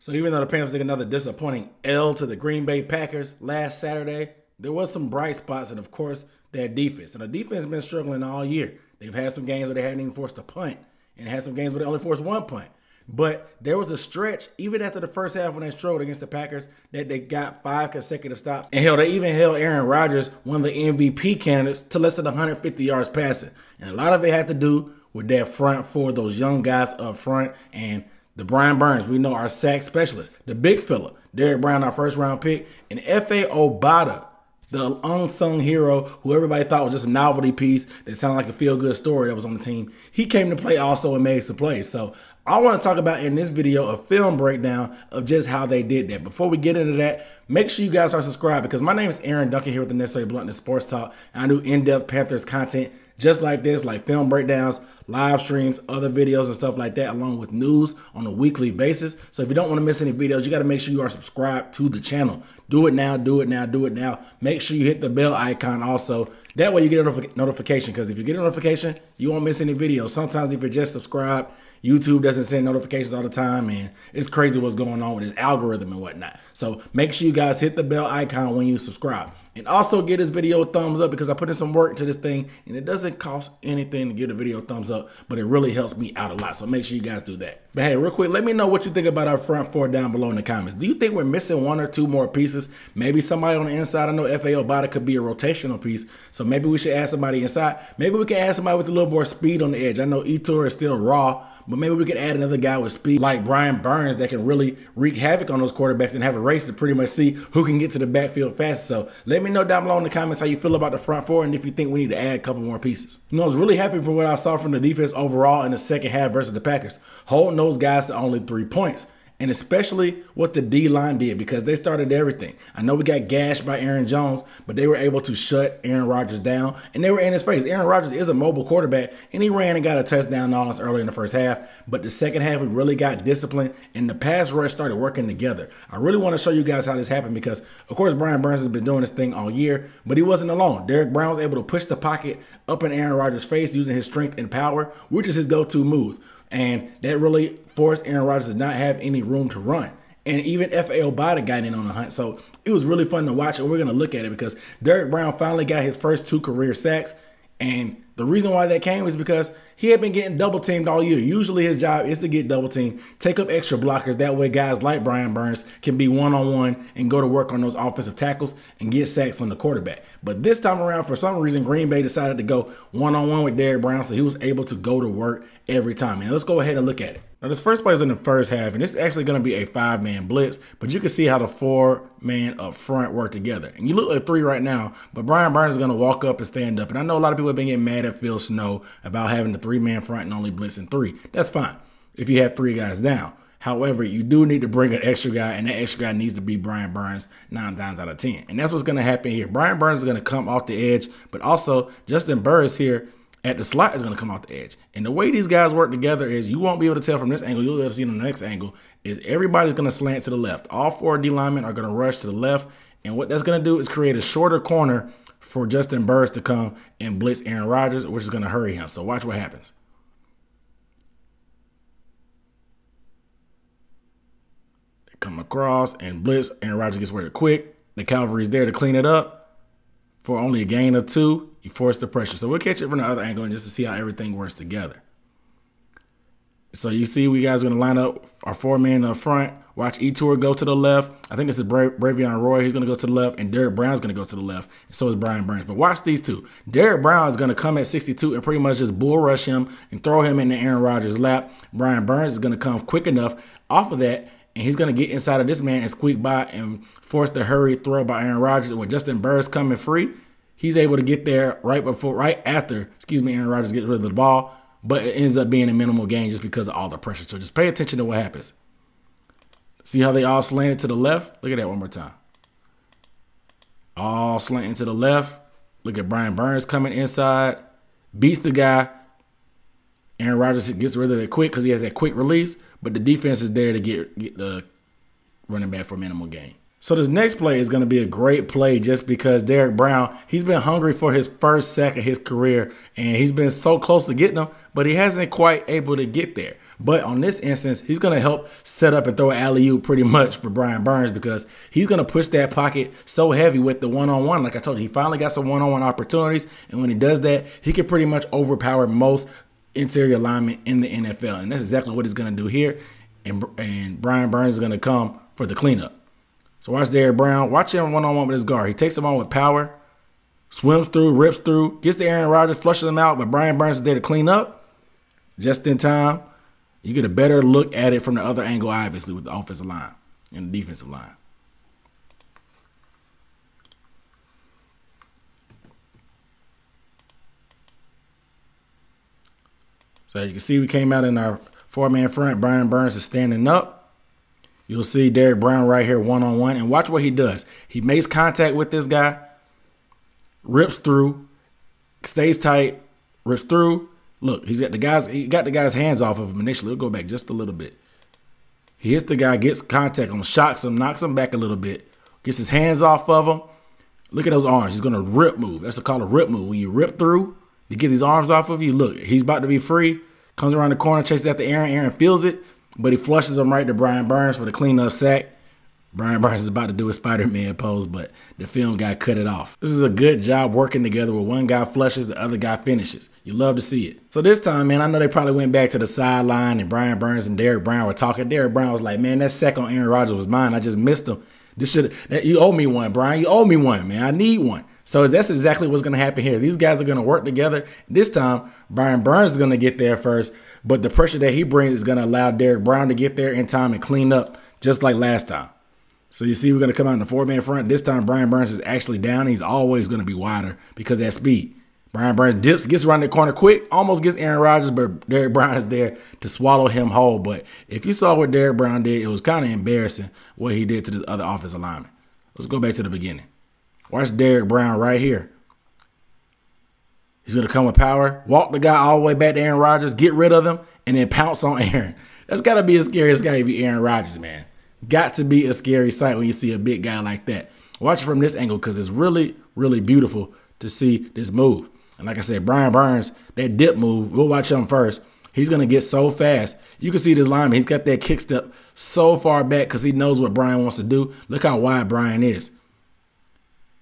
So even though the Panthers took another disappointing L to the Green Bay Packers last Saturday, there was some bright spots, and of course, their defense. And the defense has been struggling all year. They've had some games where they hadn't even forced a punt, and had some games where they only forced one punt. But there was a stretch, even after the first half when they struggled against the Packers, that they got 5 consecutive stops. And hell, they even held Aaron Rodgers, one of the MVP candidates, to less than 150 yards passing. And a lot of it had to do with that front four, those young guys up front, and the Brian Burns, we know, our sack specialist, the big fella, Derrick Brown, our first-round pick, and F.A. Obata, the unsung hero who everybody thought was just a novelty piece that sounded like a feel-good story that was on the team. He came to play also and made some plays. So I want to talk about in this video a film breakdown of just how they did that. Before we get into that, make sure you guys are subscribed, because my name is Aaron Duncan here with the Necessary Bluntness Sports Talk, and I do in-depth Panthers content just like this, like film breakdowns, live streams, other videos and stuff like that, along with news on a weekly basis. So if you don't want to miss any videos, you got to make sure you are subscribed to the channel. Do it now, do it now, do it now. Make sure you hit the bell icon also. That way you get a notification, because if you get a notification, you won't miss any videos. Sometimes if you're just subscribed, YouTube doesn't send notifications all the time, and it's crazy what's going on with its algorithm and whatnot. So make sure you guys hit the bell icon when you subscribe. And also give this video a thumbs up, because I put in some work into this thing, and it doesn't cost anything to give the video a thumbs up, but it really helps me out a lot. So make sure you guys do that. But hey, real quick, let me know what you think about our front four down below in the comments. Do you think we're missing 1 or 2 more pieces? Maybe somebody on the inside. I know F.A. Obata could be a rotational piece, so maybe we should add somebody inside. Maybe we can add somebody with a little more speed on the edge. I know Etor is still raw, but maybe we could add another guy with speed like Brian Burns that can really wreak havoc on those quarterbacks and have a race to pretty much see who can get to the backfield fast. So let me know down below in the comments how you feel about the front four, and if you think we need to add a couple more pieces. You know, I was really happy for what I saw from the defense overall in the second half versus the Packers, holding those guys to only 3 points. And especially what the D-line did, because they started everything. I know we got gashed by Aaron Jones, but they were able to shut Aaron Rodgers down, and they were in his face. Aaron Rodgers is a mobile quarterback, and he ran and got a touchdown on us early in the first half. But the second half, we really got disciplined, and the pass rush started working together. I really want to show you guys how this happened, because, of course, Brian Burns has been doing this thing all year, but he wasn't alone. Derrick Brown was able to push the pocket up in Aaron Rodgers' face using his strength and power, which is his go-to move. And that really forced Aaron Rodgers to not have any room to run. And even F.A. Obata got in on the hunt. So it was really fun to watch, and we're going to look at it because Derrick Brown finally got his first 2 career sacks. And the reason why that came is because he had been getting double teamed all year. Usually his job is to get double teamed, take up extra blockers. That way guys like Brian Burns can be one-on-one and go to work on those offensive tackles and get sacks on the quarterback. But this time around, for some reason, Green Bay decided to go one-on-one with Derrick Brown, so he was able to go to work every time. And let's go ahead and look at it. Now, this first play is in the first half, and this is actually going to be a 5-man blitz, but you can see how the 4-man up front work together. And you look like 3 right now, but Brian Burns is going to walk up and stand up. And I know a lot of people have been getting mad at Phil Snow about having the 3-man front and only blitzing 3. That's fine if you have 3 guys down. However, you do need to bring an extra guy, and that extra guy needs to be Brian Burns 9 times out of 10. And that's what's going to happen here. Brian Burns is going to come off the edge, but also Justin Burris here at the slot is going to come off the edge. And the way these guys work together is, you won't be able to tell from this angle, you'll be able to see on the next angle, is everybody's going to slant to the left. All 4 D linemen are going to rush to the left. And what that's going to do is create a shorter corner for Justin Burris to come and blitz Aaron Rodgers, which is going to hurry him. So watch what happens. They come across and blitz. Aaron Rodgers gets rid of it quick. The cavalry's there to clean it up. For only a gain of 2, you force the pressure. So we'll catch it from the other angle and just to see how everything works together. So you see we guys are going to line up our 4-man up front. Watch Etor go to the left. I think this is Bravion Roy. He's going to go to the left, and Derrick Brown's going to go to the left, and so is Brian Burns. But watch these 2. Derrick Brown is going to come at 62 and pretty much just bull rush him and throw him into Aaron Rodgers' lap. Brian Burns is going to come quick enough off of that, and he's going to get inside of this man and squeak by and force the hurry throw by Aaron Rodgers. And with Justin Burris coming free, he's able to get there right after Aaron Rodgers gets rid of the ball, but it ends up being a minimal gain just because of all the pressure. So just pay attention to what happens. See how they all slanted to the left? Look at that one more time. All slanting to the left. Look at Brian Burns coming inside, beats the guy. Aaron Rodgers gets rid of it quick because he has that quick release, but the defense is there to get the running back for minimal gain. So this next play is going to be a great play just because Derrick Brown, he's been hungry for his first sack of his career, and he's been so close to getting them, but he hasn't quite able to get there. But on this instance, he's going to help set up and throw an alley-oop pretty much for Brian Burns because he's going to push that pocket so heavy with the one-on-one. Like I told you, he finally got some one-on-one opportunities. And when he does that, he can pretty much overpower most interior linemen in the NFL. And that's exactly what he's going to do here. And Brian Burns is going to come for the cleanup. So watch Derrick Brown. Watch him one-on-one with his guard. He takes him on with power, swims through, rips through, gets to Aaron Rodgers, flushes him out, but Brian Burns is there to clean up just in time. You get a better look at it from the other angle, obviously, with the offensive line and the defensive line. So you can see we came out in our four-man front. Brian Burns is standing up. You'll see Derrick Brown right here one-on-one. And watch what he does. He makes contact with this guy, rips through, stays tight, rips through. Look, he got the guy's hands off of him initially. We'll go back just a little bit. He hits the guy, gets contact on him, shocks him, knocks him back a little bit, gets his hands off of him. Look at those arms. He's going to rip move. That's called a rip move. When you rip through to get these arms off of you, look, he's about to be free. Comes around the corner, chases after Aaron. Aaron feels it, but he flushes him right to Brian Burns for the cleanup sack. Brian Burns is about to do a Spider-Man pose, but the film guy cut it off. This is a good job working together where one guy flushes, the other guy finishes. You love to see it. So this time, man, I know they probably went back to the sideline and Brian Burns and Derrick Brown were talking. Derrick Brown was like, man, that sack on Aaron Rodgers was mine. I just missed him. You owe me one, Brian. You owe me one, man. I need one. So that's exactly what's going to happen here. These guys are going to work together. This time, Brian Burns is going to get there first, but the pressure that he brings is going to allow Derrick Brown to get there in time and clean up just like last time. So you see we're going to come out in the four-man front. This time, Brian Burns is actually down. He's always going to be wider because of that speed. Brian Burns dips, gets around the corner quick, almost gets Aaron Rodgers, but Derrick Brown is there to swallow him whole. But if you saw what Derrick Brown did, it was kind of embarrassing what he did to the other offensive lineman. Let's go back to the beginning. Watch Derrick Brown right here. He's going to come with power, walk the guy all the way back to Aaron Rodgers, get rid of him, and then pounce on Aaron. That's got to be a scary guy if you're Aaron Rodgers, man. Got to be a scary sight when you see a big guy like that. Watch it from this angle because it's really, really beautiful to see this move. And like I said, Brian Burns, that dip move, we'll watch him first. He's going to get so fast. You can see this lineman. He's got that kick step so far back because he knows what Brian wants to do. Look how wide Brian is.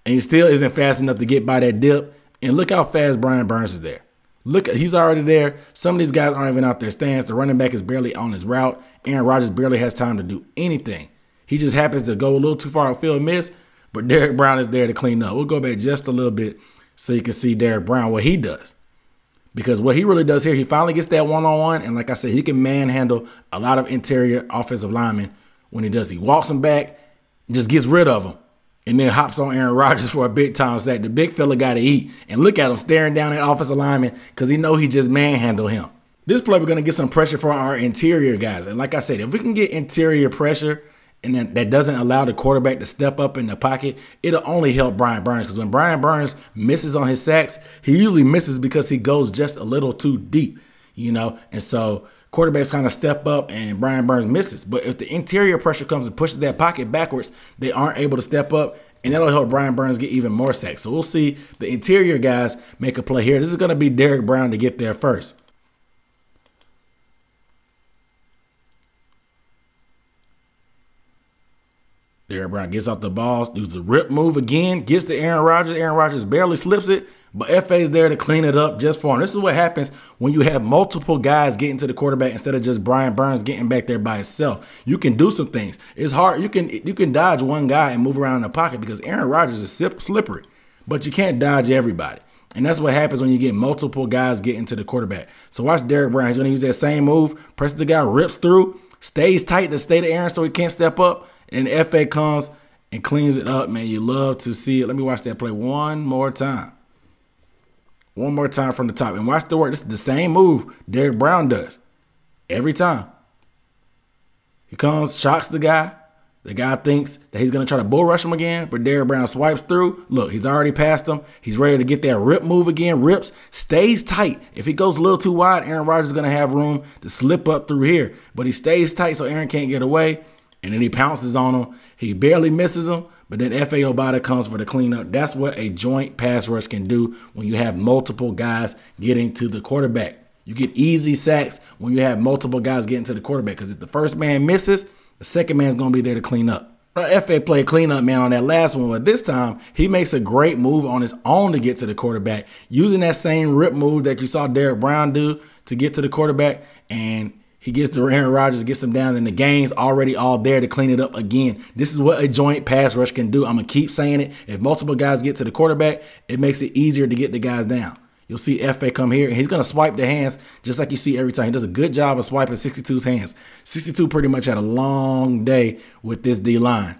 And he still isn't fast enough to get by that dip. And look how fast Brian Burns is there. Look, he's already there. Some of these guys aren't even out their stance. The running back is barely on his route. Aaron Rodgers barely has time to do anything. He just happens to go a little too far outfield, miss, but Derrick Brown is there to clean up. We'll go back just a little bit so you can see Derrick Brown, what he does. Because what he really does here, he finally gets that one-on-one, and like I said, he can manhandle a lot of interior offensive linemen when he does. He walks them back, just gets rid of them, and then hops on Aaron Rodgers for a big-time sack. The big fella got to eat. And look at him staring down at offensive lineman because he know he just manhandled him. This play, we're going to get some pressure for our interior guys. And like I said, if we can get interior pressure and then that doesn't allow the quarterback to step up in the pocket, it'll only help Brian Burns. Because when Brian Burns misses on his sacks, he usually misses because he goes just a little too deep, you know. And so quarterbacks kind of step up and Brian Burns misses. But if the interior pressure comes and pushes that pocket backwards, they aren't able to step up. And that'll help Brian Burns get even more sacks. So we'll see the interior guys make a play here. This is going to be Derrick Brown to get there first. Derrick Brown gets off the ball, does the rip move again, gets to Aaron Rodgers. Aaron Rodgers barely slips it, but FA's there to clean it up just for him. This is what happens when you have multiple guys getting to the quarterback instead of just Brian Burns getting back there by himself. You can do some things. It's hard. You can dodge one guy and move around in the pocket because Aaron Rodgers is slippery, but you can't dodge everybody. And that's what happens when you get multiple guys getting to the quarterback. So watch Derrick Brown. He's going to use that same move. Press the guy, rips through, stays tight to stay to Aaron so he can't step up. And the FA comes and cleans it up, man. You love to see it. Let me watch that play one more time. One more time from the top. And watch the work. This is the same move Derrick Brown does every time. He comes, shocks the guy. The guy thinks that he's going to try to bull rush him again, but Derrick Brown swipes through. Look, he's already past him. He's ready to get that rip move again. Rips, stays tight. If he goes a little too wide, Aaron Rodgers is going to have room to slip up through here. But he stays tight so Aaron can't get away. And then he pounces on him. He barely misses him, but then F.A. Obata comes for the cleanup. That's what a joint pass rush can do when you have multiple guys getting to the quarterback. You get easy sacks when you have multiple guys getting to the quarterback, because if the first man misses, the second man's going to be there to clean up. FA played cleanup man on that last one, but this time he makes a great move on his own to get to the quarterback, using that same rip move that you saw Derrick Brown do to get to the quarterback, and he gets to Aaron Rodgers, gets him down, and the game's already all there to clean it up again. This is what a joint pass rush can do. I'm going to keep saying it. If multiple guys get to the quarterback, it makes it easier to get the guys down. You'll see FA come here, and he's going to swipe the hands just like you see every time. He does a good job of swiping 62's hands. 62 pretty much had a long day with this D-line.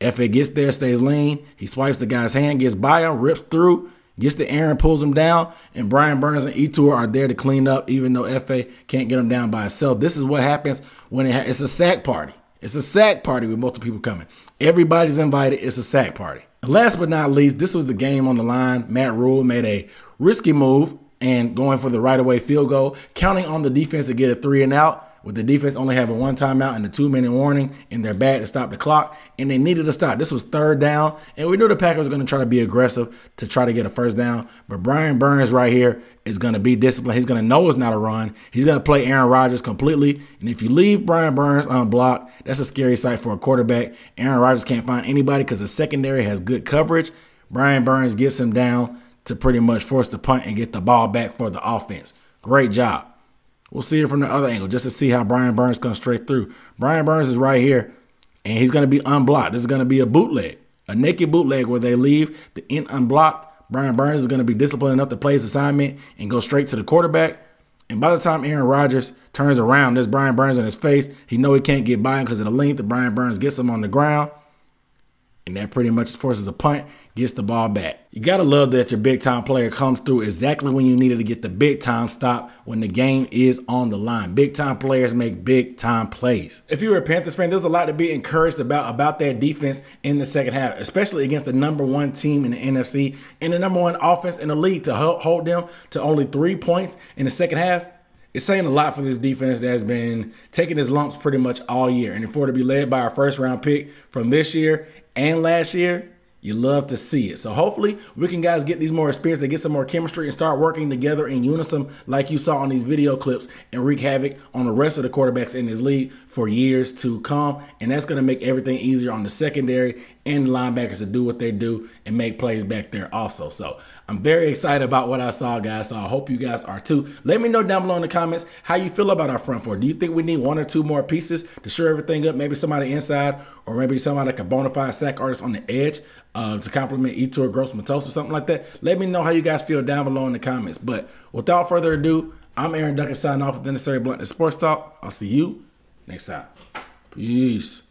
FA gets there, stays lean. He swipes the guy's hand, gets by him, rips through, gets to Aaron, pulls him down, and Brian Burns and Etor are there to clean up, even though FA can't get him down by himself. This is what happens when it's a sack party. It's a sack party with multiple people coming. Everybody's invited. It's a sack party. And last but not least, this was the game on the line. Matt Rhule made a risky move and going for the right-away field goal, counting on the defense to get a 3-and-out, with the defense only having one timeout and a 2-minute warning in their bag to stop the clock, and they needed to stop. This was 3rd down, and we knew the Packers were going to try to be aggressive to try to get a 1st down, but Brian Burns right here is going to be disciplined. He's going to know it's not a run. He's going to play Aaron Rodgers completely, and if you leave Brian Burns unblocked, that's a scary sight for a quarterback. Aaron Rodgers can't find anybody because the secondary has good coverage. Brian Burns gets him down to pretty much force the punt and get the ball back for the offense. Great job. We'll see it from the other angle just to see how Brian Burns comes straight through. Brian Burns is right here, and he's going to be unblocked. This is going to be a bootleg, a naked bootleg where they leave the end unblocked. Brian Burns is going to be disciplined enough to play his assignment and go straight to the quarterback. And by the time Aaron Rodgers turns around, there's Brian Burns in his face. He knows he can't get by him because of the length that Brian Burns gets him on the ground. And that pretty much forces a punt, gets the ball back. You got to love that your big-time player comes through exactly when you needed to get the big-time stop when the game is on the line. Big-time players make big-time plays. If you were a Panthers fan, there's a lot to be encouraged about that defense in the second half, especially against the #1 team in the NFC and the #1 offense in the league. To hold them to only 3 points in the second half, it's saying a lot for this defense that has been taking its lumps pretty much all year. And for it to be led by our 1st-round pick from this year and last year, you love to see it. So hopefully we can guys get these more experience, they get some more chemistry and start working together in unison like you saw on these video clips and wreak havoc on the rest of the quarterbacks in this league for years to come. And that's going to make everything easier on the secondary and the linebackers to do what they do and make plays back there also. So I'm very excited about what I saw, guys. So I hope you guys are too. Let me know down below in the comments how you feel about our front four. Do you think we need 1 or 2 more pieces to shore everything up? Maybe somebody inside, or maybe somebody like a bona fide sack artist on the edge to complement Etor Gross-Matos or something like that. Let me know how you guys feel down below in the comments. But without further ado, I'm Aaron Duncan signing off with the Necessary Bluntness Sports Talk. I'll see you next time. Peace.